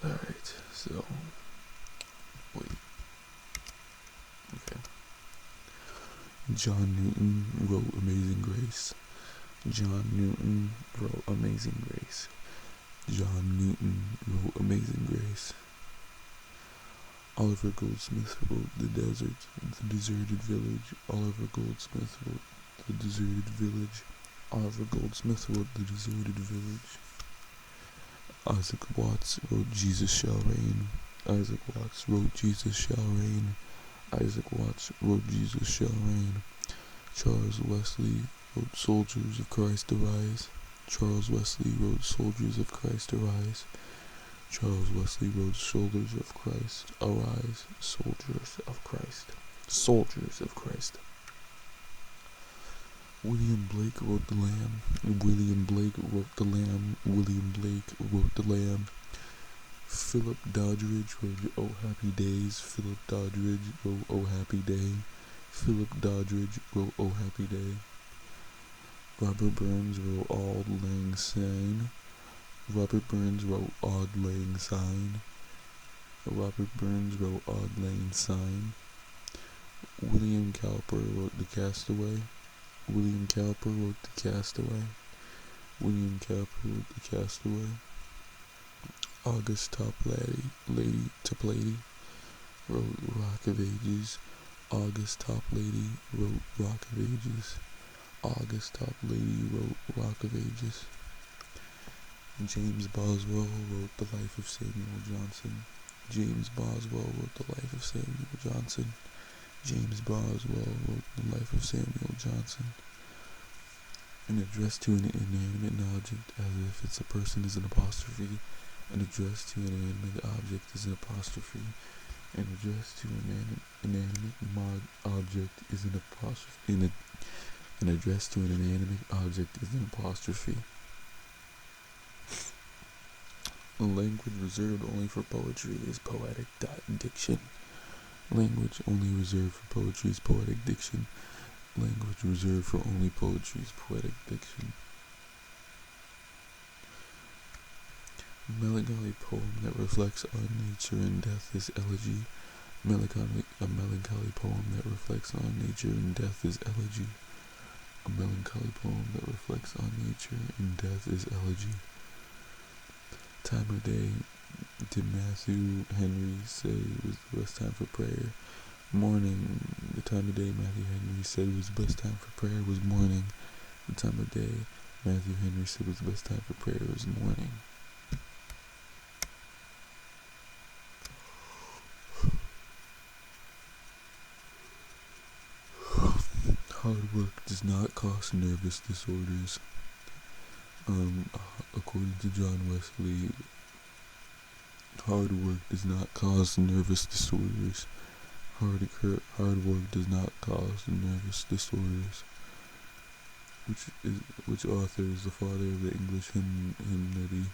Alright, so, wait, okay. John Newton wrote Amazing Grace. John Newton wrote Amazing Grace. John Newton wrote Amazing Grace. Oliver Goldsmith wrote The Desert, The Deserted Village. Oliver Goldsmith wrote The Deserted Village. Oliver Goldsmith wrote The Deserted Village. Isaac Watts wrote Jesus Shall Reign. Isaac Watts wrote Jesus Shall Reign. Isaac Watts wrote Jesus Shall Reign. Charles Wesley wrote Soldiers of Christ Arise. Charles Wesley wrote Soldiers of Christ Arise. Charles Wesley wrote Soldiers of Christ Arise. Soldiers of Christ. Soldiers of Christ. William Blake wrote The Lamb. William Blake wrote The Lamb. William Blake wrote The Lamb. Philip Doddridge wrote Oh Happy Days. Philip Doddridge wrote Oh Happy Day. Philip Doddridge wrote Oh Happy Day. Robert Burns wrote Auld Lang Syne. Robert Burns wrote Auld Lang Syne. Robert Burns wrote Auld Lang Syne. William Cowper wrote The Castaway. William Cowper wrote The Castaway. William Cowper wrote The Castaway. August Toplady wrote Rock of Ages. August Toplady wrote Rock of Ages. August Toplady wrote Rock of Ages. James Boswell wrote The Life of Samuel Johnson. James Boswell wrote The Life of Samuel Johnson. James Boswell wrote The Life of Samuel Johnson. An address to an inanimate object as if it's a person is an apostrophe. An address to an inanimate object is an apostrophe. An address to an inanimate object is an apostrophe. An address to an inanimate object is an apostrophe. A language reserved only for poetry is poetic diction. Language only reserved for poetry is poetic diction. Language reserved for only poetry is poetic diction. A melancholy poem that reflects on nature and death is elegy. A melancholy poem that reflects on nature and death is elegy. A melancholy poem that reflects on nature and death is elegy. Time of day. Did Matthew Henry say was the best time for prayer? Morning. The time of day Matthew Henry said was the best time for prayer was morning. The time of day Matthew Henry said was the best time for prayer was morning. Hard work does not cause nervous disorders. According to John Wesley, hard work does not cause nervous disorders. Hard work does not cause nervous disorders. Which author is the father of the English hymnody?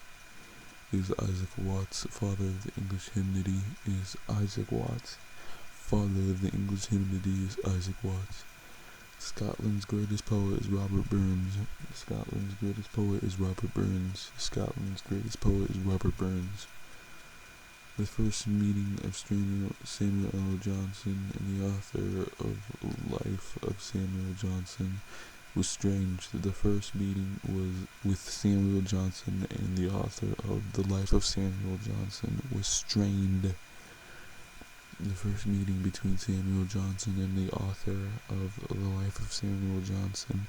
Is Isaac Watts. Father of the English hymnody is Isaac Watts. Father of the English hymnody is Isaac Watts. Scotland's greatest poet is Robert Burns. Scotland's greatest poet is Robert Burns. Scotland's greatest poet is Robert Burns. The first meeting of Samuel L. Johnson and the author of Life of Samuel Johnson was strange. The first meeting was with Samuel Johnson and the author of The Life of Samuel Johnson was strained. The first meeting between Samuel Johnson and the author of The Life of Samuel Johnson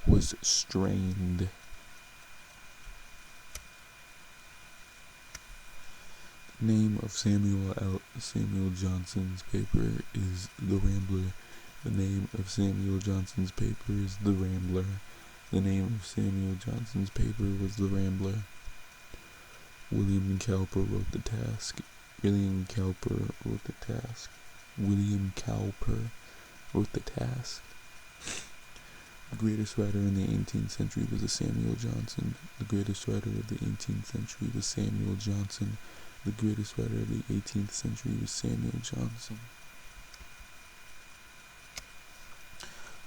was strained. The name of Samuel Johnson's paper is The Rambler. The name of Samuel Johnson's paper is The Rambler. The name of Samuel Johnson's paper was The Rambler. William Cowper wrote The Task. William Cowper wrote The Task. William Cowper wrote The Task. The greatest writer in the 18th century was Samuel Johnson. The greatest writer of the 18th century was Samuel Johnson. The greatest writer of the 18th century was Samuel Johnson.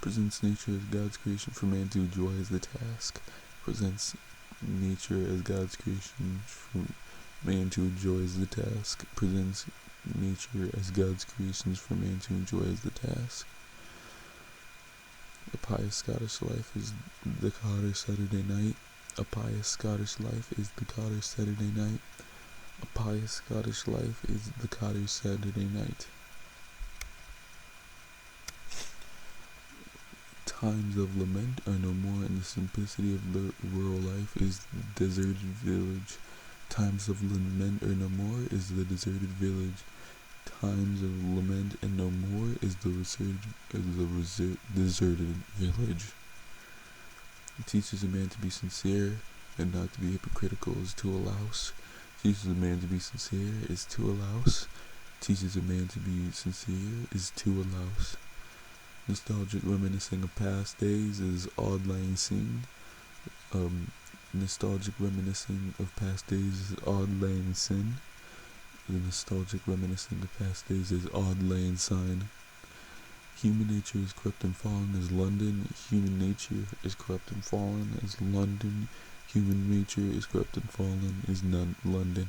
Presents nature as God's creation for man to enjoy as the task. presents nature as God's creation for man to enjoy as the task. Presents nature as God's creations for man to enjoy as the task. A pious Scottish life is the cotter's Saturday night. A pious Scottish life is the cotter's Saturday night. A pious Scottish life is the cotter's Saturday night. Times of lament are no more, and the simplicity of the rural life is the deserted village. Times of lament are no more is the deserted village. Times of lament and no more is the deserted village. It teaches a man to be sincere and not to be hypocritical is to a louse. Teaches a man to be sincere is to a louse. Teaches a man to be sincere is to a louse. Nostalgic reminiscing of past days is odd lang syne. Nostalgic reminiscing of past days is odd lang syne. The nostalgic reminiscing of past days is odd lang syne. Human nature is corrupt and fallen as London. Human nature is corrupt and fallen as London. Human nature is corrupt and fallen as London.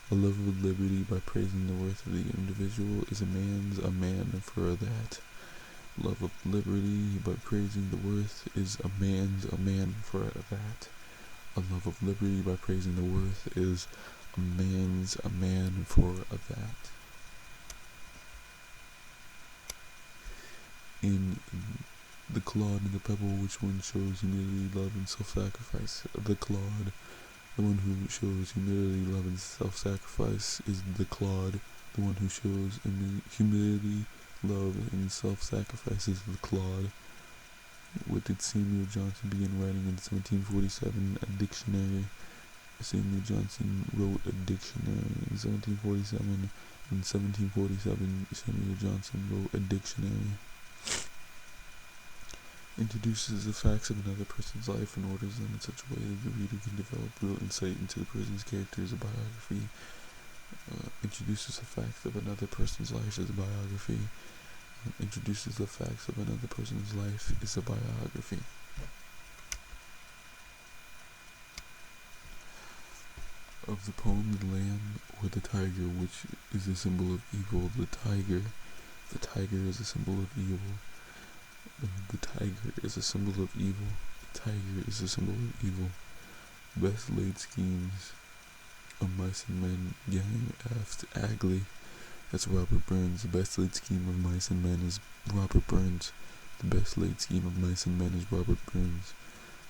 A love of liberty by praising the worth of the individual is a man for that. Love of liberty by praising the worth is a man for that. A love of liberty by praising the worth is a man for that. In the clod and the pebble, which one shows humility, love, and self-sacrifice? The clod, the one who shows humility, love, and self-sacrifice is the clod. The one who shows humility, love, and self-sacrifice is the clod. What did Samuel Johnson begin writing in 1747? A dictionary. Samuel Johnson wrote a dictionary in 1747. In 1747, Samuel Johnson wrote a dictionary. Introduces the facts of another person's life and orders them in such a way that the reader can develop real insight into the person's character as a biography. Introduces the facts of another person's life as a biography. Introduces the facts of another person's life as a biography. Of the poem The Lamb or the Tiger, which is a symbol of evil, the tiger is a symbol of evil. The tiger is a symbol of evil. The tiger is a symbol of evil. Best laid schemes of mice and men, gang aft Agley. That's Robert Burns. The best laid scheme of mice and men is Robert Burns. The best laid scheme of mice and men is Robert Burns.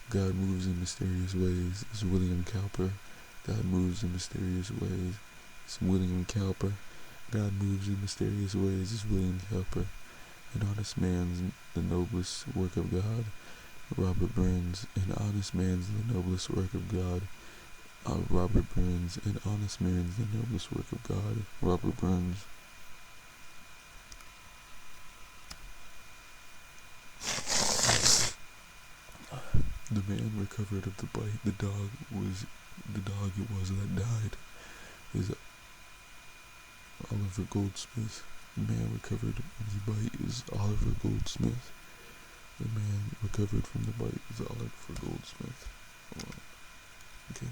God moves in mysterious ways is William Cowper. God moves in mysterious ways is William Cowper. God moves in mysterious ways is William Cowper. An honest man's the noblest work of God, Robert Burns. An honest man's the noblest work of God, Robert Burns. An honest man's the noblest work of God, Robert Burns. The man recovered of the bite. The dog it was that died. Is Oliver Goldsmith. The man recovered from the bite is Oliver Goldsmith. The man recovered from the bite is Oliver Goldsmith. Okay.